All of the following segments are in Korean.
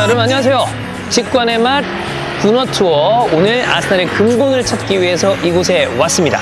여러분 안녕하세요. 직관의 맛 군어 투어. 오늘 아스날의 근본을 찾기 위해서 이곳에 왔습니다.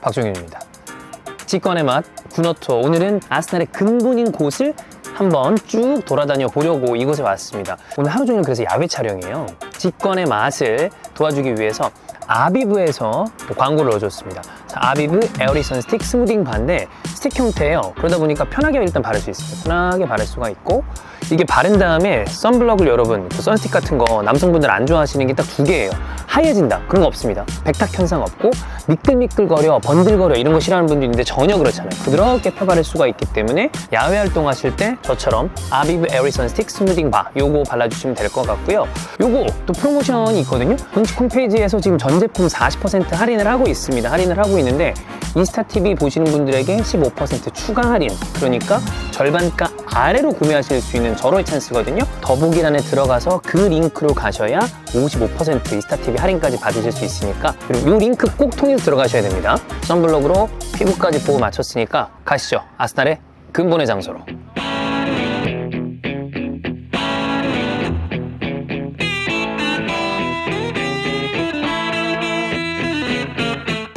박종윤입니다. 직관의 맛 군어 투어. 오늘은 아스날의 근본인 곳을 한번 쭉 돌아다녀 보려고 이곳에 왔습니다. 오늘 하루 종일 그래서 야외 촬영이에요. 직관의 맛을 도와주기 위해서 아비브에서 광고를 넣어줬습니다. 아비브 에어리선 스틱 스무딩 바인데 스틱 형태예요. 그러다 보니까 편하게 일단 바를 수 있어요. 편하게 바를 수가 있고, 이게 바른 다음에 선블럭을 여러분 그 선스틱 같은 거 남성분들 안 좋아하시는 게 딱 두 개예요. 하얘진다 그런 거 없습니다. 백탁 현상 없고 미끌미끌거려 번들거려 이런 거 싫어하는 분도 있는데 전혀 그렇잖아요. 부드럽게 펴바를 수가 있기 때문에 야외 활동하실 때 저처럼 아비브 에어리선 스틱 스무딩 바 요거 발라주시면 될 것 같고요. 요거 또 프로모션이 있거든요. 본식 홈페이지에서 지금 전 제품 40% 할인을 하고 있습니다. 할인을 하고 있는데 인스타TV 보시는 분들에게 15% 추가 할인, 그러니까 절반가 아래로 구매하실 수 있는 절호의 찬스거든요. 더보기란에 들어가서 그 링크로 가셔야 55% 인스타TV 할인까지 받으실 수 있으니까, 그리고 이 링크 꼭 통해서 들어가셔야 됩니다. 선블럭으로 피부까지 보고 맞췄으니까 가시죠. 아스날의 근본의 장소로.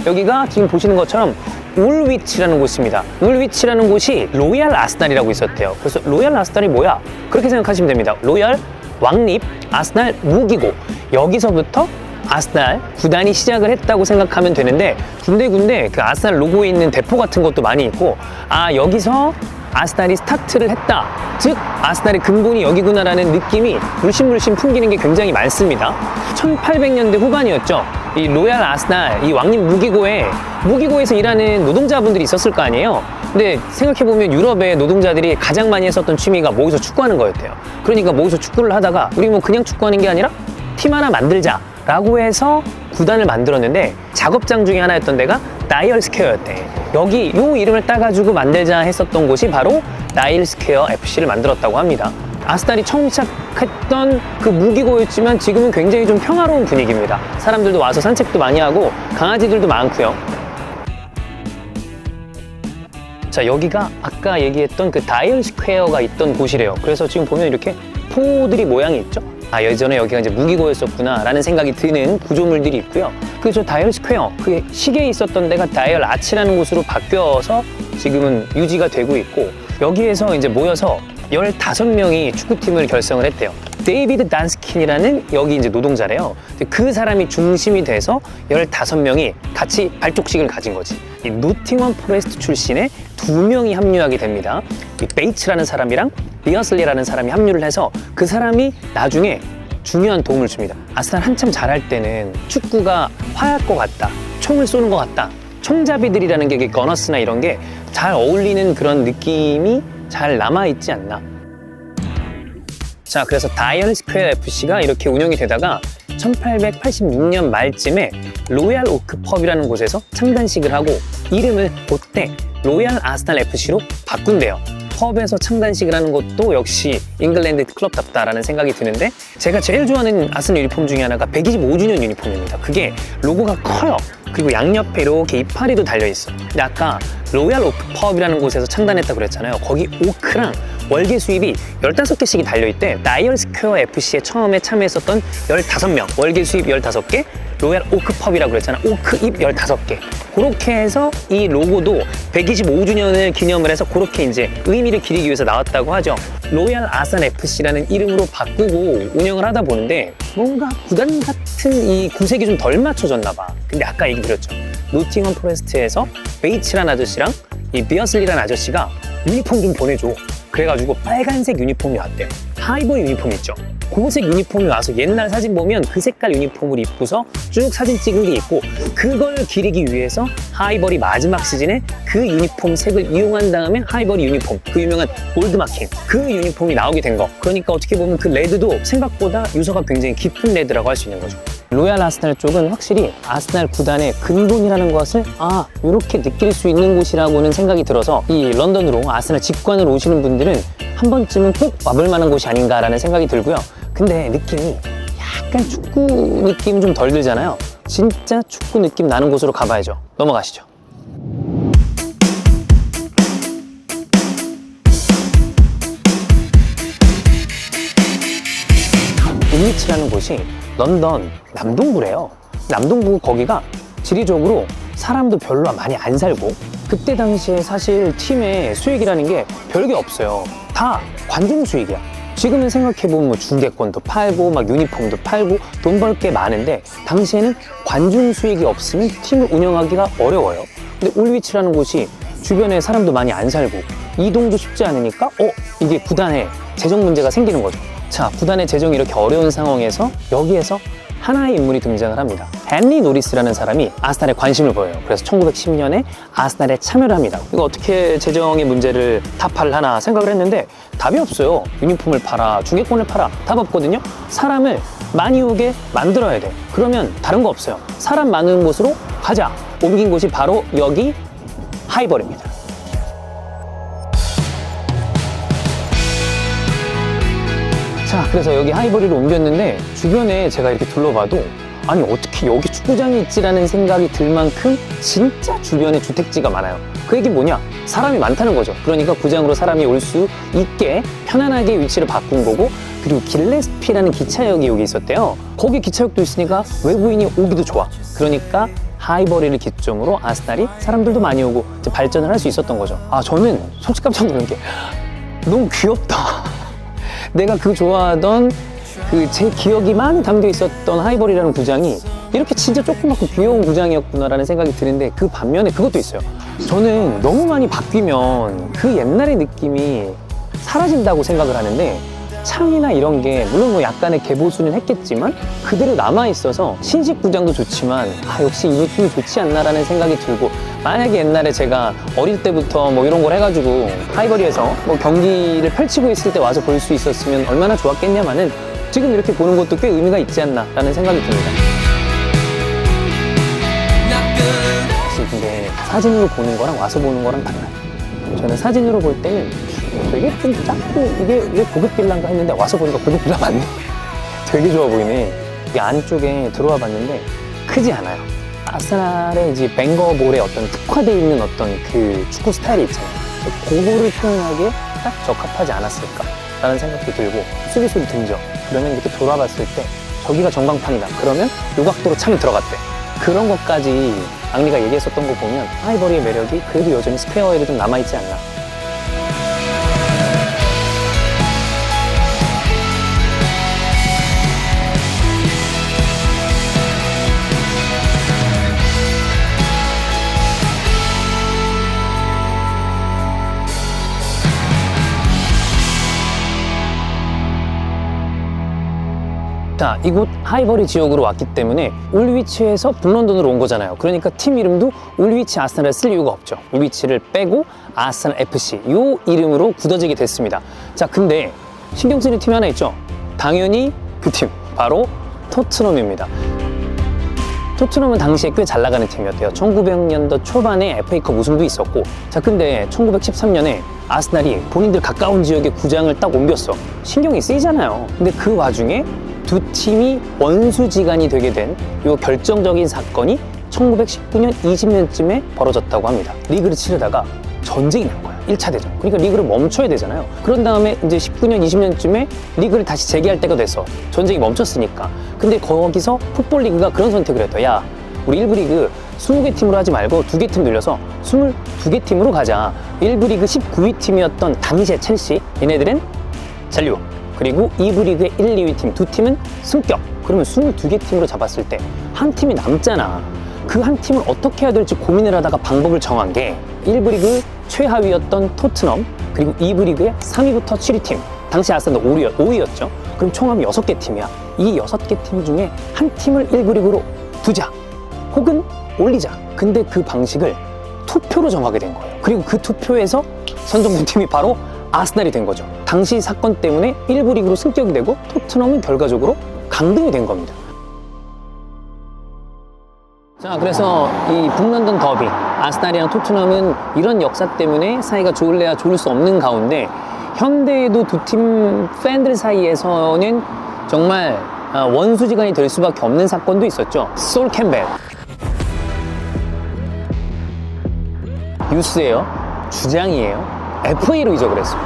여기가 지금 보시는 것처럼 울위치라는 곳입니다. 울위치라는 곳이 로얄 아스날이라고 있었대요. 그래서 로얄 아스날이 뭐야? 그렇게 생각하시면 됩니다. 로얄, 왕립, 아스날, 무기고. 여기서부터 아스날 구단이 시작을 했다고 생각하면 되는데, 군데군데 그 아스날 로고에 있는 대포 같은 것도 많이 있고, 아 여기서 아스날이 스타트를 했다, 즉 아스날의 근본이 여기구나라는 느낌이 물씬물씬 풍기는 게 굉장히 많습니다. 1800년대 후반이었죠. 이 로얄 아스날, 이 왕립 무기고에서 일하는 노동자분들이 있었을 거 아니에요. 근데 생각해보면 유럽의 노동자들이 가장 많이 했었던 취미가 모여서 축구하는 거였대요. 그러니까 모여서 축구를 하다가 우리 뭐 그냥 축구하는 게 아니라 팀 하나 만들자 라고 해서 구단을 만들었는데, 작업장 중에 하나였던 데가 나이얼 스퀘어였대. 여기 요 이름을 따가지고 만들자 했었던 곳이 바로 나이얼 스퀘어 FC를 만들었다고 합니다. 아스날이 처음 시작했던 그 무기고였지만 지금은 굉장히 좀 평화로운 분위기입니다. 사람들도 와서 산책도 많이 하고 강아지들도 많고요. 자, 여기가 아까 얘기했던 그 다이얼 스퀘어가 있던 곳이래요. 그래서 지금 보면 이렇게 포들이 모양이 있죠? 아, 예전에 여기가 이제 무기고였었구나 라는 생각이 드는 구조물들이 있고요. 그 저 다이얼 스퀘어, 그 시계에 있었던 데가 다이얼 아치라는 곳으로 바뀌어서 지금은 유지가 되고 있고, 여기에서 이제 모여서 15명이 축구팀을 결성을 했대요. 데이비드 단스킨이라는 여기 이제 노동자래요. 그 사람이 중심이 돼서 15명이 같이 발족식을 가진 거지. 이 노팅엄 포레스트 출신의 2명이 합류하게 됩니다. 이 베이츠라는 사람이랑 비어슬리라는 사람이 합류를 해서 그 사람이 나중에 중요한 도움을 줍니다. 아스날 한참 잘할 때는 축구가 화할 것 같다, 총을 쏘는 것 같다, 총잡이들이라는 게 거너스나 이런 게 잘 어울리는 그런 느낌이 잘 남아있지 않나. 자, 그래서 다이얼 스퀘어 FC가 이렇게 운영이 되다가 1886년 말쯤에 로얄 오크 펍이라는 곳에서 창단식을 하고 이름을 그때 로얄 아스날 FC로 바꾼대요. 펍에서 창단식을 하는 것도 역시 잉글랜드 클럽답다라는 생각이 드는데, 제가 제일 좋아하는 아스날 유니폼 중에 하나가 125주년 유니폼입니다. 그게 로고가 커요. 그리고 양옆에 이렇게 이파리도 달려있어. 근데 아까 로얄 오크 펍이라는 곳에서 창단했다고 그랬잖아요. 거기 오크랑 월계 수입이 15개씩이 달려있대. 나이얼 스퀘어 FC에 처음에 참여했었던 15명, 월계 수입 15개, 로얄 오크 펍이라고 그랬잖아. 오크 잎 15개. 그렇게 해서 이 로고도 125주년을 기념을 해서 그렇게 이제 의미를 기리기 위해서 나왔다고 하죠. 로얄 아스날 FC라는 이름으로 바꾸고 운영을 하다 보는데 뭔가 구단 같은 이 구색이 좀 덜 맞춰졌나 봐. 근데 아까 얘기 드렸죠. 노팅엄 포레스트에서 베이츠라는 아저씨랑 이 비어슬리라는 아저씨가 유니폼 좀 보내줘. 그래가지고 빨간색 유니폼이 왔대요. 하이볼 유니폼 있죠? 고색 유니폼이 와서 옛날 사진 보면 그 색깔 유니폼을 입고서 쭉 사진 찍은 게 있고, 그걸 기리기 위해서 하이볼이 마지막 시즌에 그 유니폼 색을 이용한 다음에 하이볼이 유니폼, 그 유명한 골드 마킹, 그 유니폼이 나오게 된 거. 그러니까 어떻게 보면 그 레드도 생각보다 유서가 굉장히 깊은 레드라고 할 수 있는 거죠. 로얄 아스날 쪽은 확실히 아스날 구단의 근본이라는 것을 이렇게 느낄 수 있는 곳이라고는 생각이 들어서 이 런던으로 아스날 직관을 오시는 분들은 한 번쯤은 꼭 와볼 만한 곳이 아닌가라는 생각이 들고요. 근데 느낌이 약간 축구 느낌 좀 덜 들잖아요. 진짜 축구 느낌 나는 곳으로 가봐야죠. 넘어가시죠. 울리치라는 곳이 런던 남동부래요. 남동부 거기가 지리적으로 사람도 별로 많이 안 살고, 그때 당시에 사실 팀의 수익이라는 게 별게 없어요. 다 관중 수익이야. 지금은 생각해보면 뭐 중계권도 팔고 막 유니폼도 팔고 돈 벌 게 많은데, 당시에는 관중 수익이 없으면 팀을 운영하기가 어려워요. 근데 울위치라는 곳이 주변에 사람도 많이 안 살고 이동도 쉽지 않으니까 이게 구단에 재정 문제가 생기는 거죠. 자, 구단의 재정이 이렇게 어려운 상황에서 여기에서 하나의 인물이 등장을 합니다. 헨리 노리스라는 사람이 아스날에 관심을 보여요. 그래서 1910년에 아스날에 참여를 합니다. 이거 어떻게 재정의 문제를 타파를 하나 생각을 했는데 답이 없어요. 유니폼을 팔아, 중계권을 팔아, 답 없거든요. 사람을 많이 오게 만들어야 돼. 그러면 다른 거 없어요. 사람 많은 곳으로 가자. 옮긴 곳이 바로 여기 하이버리입니다. 자, 그래서 여기 하이버리를 옮겼는데 주변에 제가 이렇게 둘러봐도 아니 어떻게 여기 축구장이 있지라는 생각이 들 만큼 진짜 주변에 주택지가 많아요. 그 얘기 뭐냐? 사람이 많다는 거죠. 그러니까 구장으로 사람이 올 수 있게 편안하게 위치를 바꾼 거고, 그리고 길레스피라는 기차역이 여기 있었대요. 거기 기차역도 있으니까 외부인이 오기도 좋아. 그러니까 하이버리를 기점으로 아스날이 사람들도 많이 오고 이제 발전을 할 수 있었던 거죠. 아, 저는 솔직히 깜짝 놀란 게 너무 귀엽다. 내가 그 좋아하던 그 제 기억이 많이 담겨 있었던 하이버리라는 구장이 이렇게 진짜 조그맣고 귀여운 구장이었구나라는 생각이 드는데, 그 반면에 그것도 있어요. 저는 너무 많이 바뀌면 그 옛날의 느낌이 사라진다고 생각을 하는데, 창이나 이런 게 물론 뭐 약간의 개보수는 했겠지만 그대로 남아있어서 신식 구장도 좋지만 역시 이 느낌이 좋지 않나라는 생각이 들고, 만약에 옛날에 제가 어릴 때부터 뭐 이런 걸 해가지고 하이버리에서 뭐 경기를 펼치고 있을 때 와서 볼 수 있었으면 얼마나 좋았겠냐마는 지금 이렇게 보는 것도 꽤 의미가 있지 않나라는 생각이 듭니다. 혹시 근데 사진으로 보는 거랑 와서 보는 거랑 달라요. 저는 사진으로 볼 때는 되게 좀 작고 이게 고급 빌라인가 했는데 와서 보니까 고급 빌라 맞네. 되게 좋아 보이네. 이 안쪽에 들어와 봤는데 크지 않아요. 아스날의 이제 벵거볼에 어떤 특화되어 있는 어떤 그 축구 스타일이 있잖아요. 그거를 표현하기에 딱 적합하지 않았을까라는 생각도 들고, 수비수도 등져. 그러면 이렇게 돌아봤을 때 저기가 전광판이다. 그러면 요각도로 창이 들어갔대. 그런 것까지 앙리가 얘기했었던 거 보면 하이버리의 매력이 그래도 여전히 스퀘어에도 좀 남아있지 않나. 자, 이곳 하이버리 지역으로 왔기 때문에 울위치에서 북런던으로 온 거잖아요. 그러니까 팀 이름도 울위치 아스날을 쓸 이유가 없죠. 울위치를 빼고 아스날 FC 이 이름으로 굳어지게 됐습니다. 자, 근데 신경 쓰는 팀이 하나 있죠. 당연히 그 팀, 바로 토트넘입니다. 토트넘은 당시에 꽤 잘 나가는 팀이었대요. 1900년도 초반에 FA컵 우승도 있었고, 자, 근데 1913년에 아스날이 본인들 가까운 지역에 구장을 딱 옮겼어. 신경이 쓰이잖아요. 근데 그 와중에 두 팀이 원수지간이 되게 된 이 결정적인 사건이 1919년 20년쯤에 벌어졌다고 합니다. 리그를 치르다가 전쟁이 난 거야. 1차 대전. 그러니까 리그를 멈춰야 되잖아요. 그런 다음에 이제 19년, 20년쯤에 리그를 다시 재개할 때가 됐어. 전쟁이 멈췄으니까. 근데 거기서 풋볼 리그가 그런 선택을 했다. 야, 우리 1부 리그 20개 팀으로 하지 말고 2개 팀 늘려서 22개 팀으로 가자. 1부 리그 19위 팀이었던 당시의 첼시, 얘네들은 잔류. 그리고 2부 리그의 1, 2위 팀 두 팀은 승격. 그러면 22개 팀으로 잡았을 때 한 팀이 남잖아. 그 한 팀을 어떻게 해야 될지 고민을 하다가 방법을 정한 게 1부 리그 최하위였던 토트넘, 그리고 2부 리그의 3위부터 7위 팀, 당시 아스날 5위였죠. 그럼 총합이 6개 팀이야. 이 6개 팀 중에 한 팀을 1부 리그로 두자, 혹은 올리자. 근데 그 방식을 투표로 정하게 된 거예요. 그리고 그 투표에서 선정된 팀이 바로 아스날이 된 거죠. 당시 사건 때문에 1부 리그로 승격이 되고 토트넘은 결과적으로 강등이 된 겁니다. 자, 그래서 이 북런던 더비, 아스날이랑 토트넘은 이런 역사 때문에 사이가 좋을래야 좋을 수 없는 가운데, 현대에도 두 팀 팬들 사이에서는 정말 원수지간이 될 수밖에 없는 사건도 있었죠. 솔 캠벨. 유스예요. 주장이에요. FA로 이적을 했어요.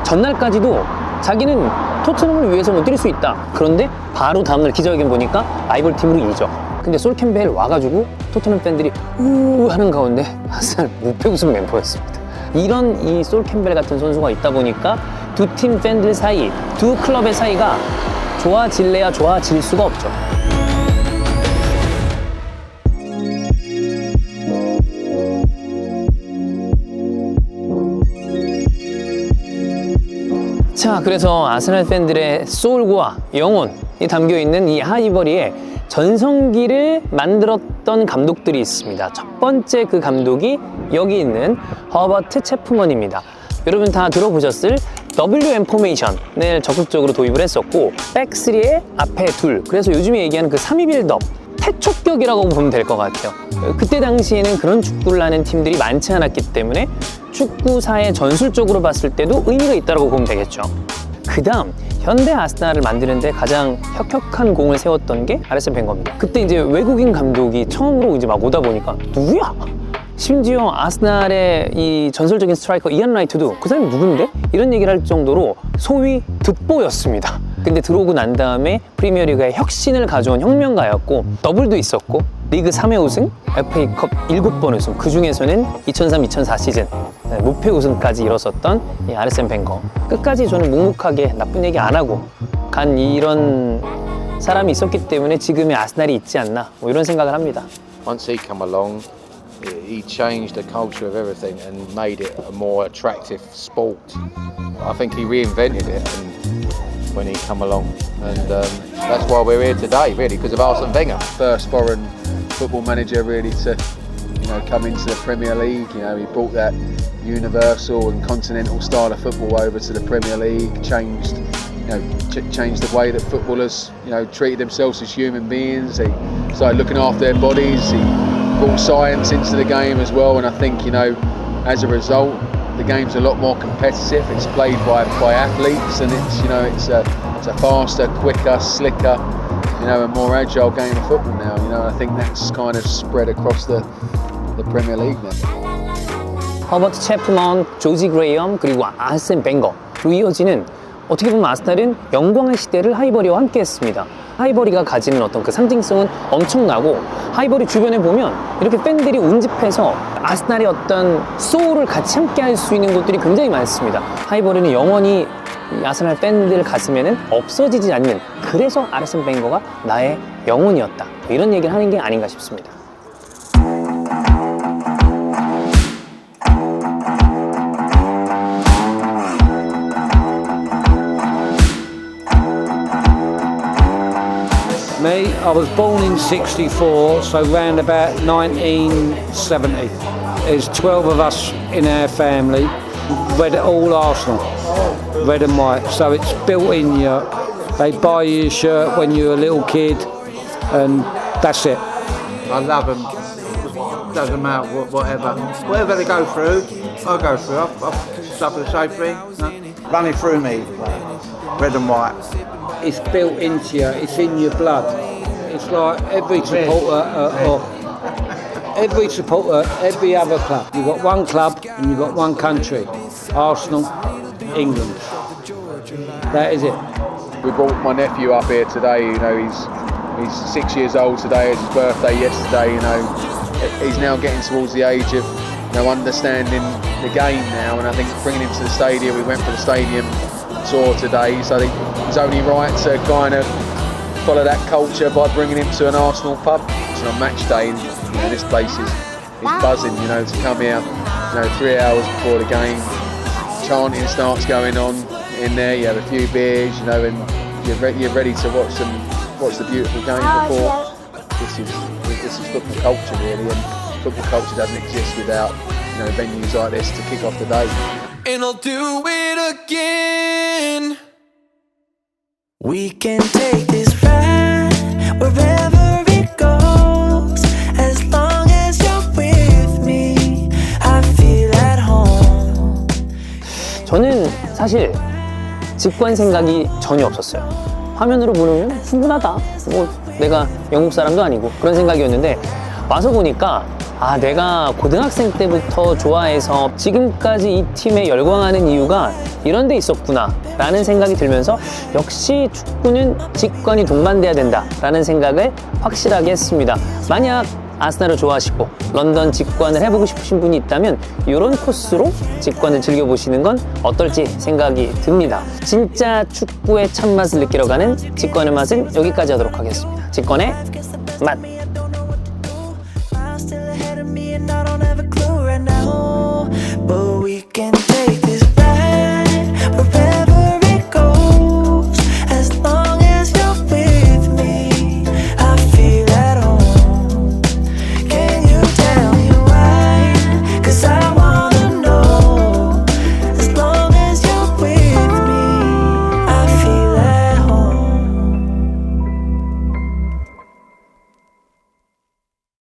전날까지도 자기는 토트넘을 위해서 뭐 뛸 수 있다. 그런데 바로 다음날 기자회견 보니까 라이벌 팀으로 이적. 근데 솔 캠벨 와가지고 토트넘 팬들이 우 하는 가운데 아스날 무패 우승 멤버였습니다. 이런 이 솔 캠벨 같은 선수가 있다 보니까 두 팀 팬들 사이, 두 클럽의 사이가 좋아질래야 좋아질 수가 없죠. 자, 그래서 아스날 팬들의 소울과 영혼이 담겨있는 이 하이버리의 전성기를 만들었던 감독들이 있습니다. 첫 번째 그 감독이 여기 있는 허버트 체프먼입니다. 여러분 다 들어보셨을 WM 포메이션을 적극적으로 도입을 했었고 백3의 앞에 둘, 그래서 요즘에 얘기하는 그 3위 빌드업, 태초격이라고 보면 될 것 같아요. 그때 당시에는 그런 축구를 하는 팀들이 많지 않았기 때문에 축구사의 전술적으로 봤을 때도 의미가 있다고 보면 되겠죠. 그 다음 현대 아스날을 만드는데 가장 혁혁한 공을 세웠던 게 아르센 벵거입니다. 그때 이제 외국인 감독이 처음으로 이제 막 오다 보니까 누구야? 심지어 아스날의 이 전설적인 스트라이커 이안 라이트도 그 사람이 누군데? 이런 얘기를 할 정도로 소위 득보였습니다. 근데 들어오고 난 다음에 프리미어리그의 혁신을 가져온 혁명가였고 더블도 있었고 리그 3회 우승, FA컵 7번 우승, 그 중에서는 2003-2004 시즌 무패 우승까지 이뤘었던 이 아르센 벵거. 끝까지 저는 묵묵하게 나쁜 얘기 안 하고 간 이런 사람이 있었기 때문에 지금의 아스날이 있지 않나 뭐 이런 생각을 합니다. Once he came along, he changed the culture of everything and made it a more attractive sport. I think he reinvented it when he came along, and that's why we're here today, really, because of Arsene Wenger. First foreign football manager really to, come into the Premier League. He brought that universal and continental style of football over to the Premier League. Changed the way that footballers, treated themselves as human beings. They started looking after their bodies. He brought science into the game as well, and I think, as a result, the game's a lot more competitive. It's played by athletes, and it's a faster, quicker, slicker, a more agile game of football now. I think that's kind of spread across the Premier League now. 허버트 체프먼, 조지 그레이엄, 그리고 아르센 벵거로 이어지는 어떻게 보면 아스날은 영광의 시대를 하이버리와 함께 했습니다. 하이버리가 가지는 어떤 그 상징성은 엄청나고 하이버리 주변에 보면 이렇게 팬들이 운집해서 아스날의 어떤 소울을 같이 함께 할 수 있는 곳들이 굉장히 많습니다. 하이버리는 영원히 아스날 팬들 가슴에는 없어지지 않는, 그래서 아르센 벵거가 나의 영혼이었다, 이런 얘기를 하는 게 아닌가 싶습니다. Me, I was born in 64, so round about 1970. There's 12 of us in our family, all Arsenal, red and white, so it's built in you. They buy you a shirt when you're a little kid, and that's it. I love them. Doesn't matter whatever they go through, I go through. I've suffered the same thing. Running through me, red and white. It's built into you, it's in your blood. It's like every supporter, every other club. You've got one club and you've got one country. Arsenal, England. That is it. We brought my nephew up here today. He's 6 years old today. It's his birthday yesterday. He's now getting towards the age of understanding the game now, and I think bringing him to the stadium. We went for the stadium tour today, so I think it's only right to kind of follow that culture by bringing him to an Arsenal pub. It's on match day, and this place is buzzing. To come here, 3 hours before the game, chanting starts going on in there. You have a few beers, and you're ready to watch the beautiful game before. This is football culture really, and football culture doesn't exist without venues like this to kick off the day. And I'll do it again. We can take this ride wherever it goes. As long as you're with me, I feel at home. 저는 사실 직관 생각이 전혀 없었어요. 화면으로 보면 충분하다. 뭐 내가 영국 사람도 아니고 그런 생각이었는데 와서 보니까 아, 내가 고등학생 때부터 좋아해서 지금까지 이 팀에 열광하는 이유가 이런 데 있었구나 라는 생각이 들면서 역시 축구는 직관이 동반돼야 된다 라는 생각을 확실하게 했습니다. 만약 아스날을 좋아하시고 런던 직관을 해보고 싶으신 분이 있다면 이런 코스로 직관을 즐겨보시는 건 어떨지 생각이 듭니다. 진짜 축구의 참맛을 느끼러 가는 직관의 맛은 여기까지 하도록 하겠습니다. 직관의 맛. Still ahead of me and I don't have a clue right now, but we can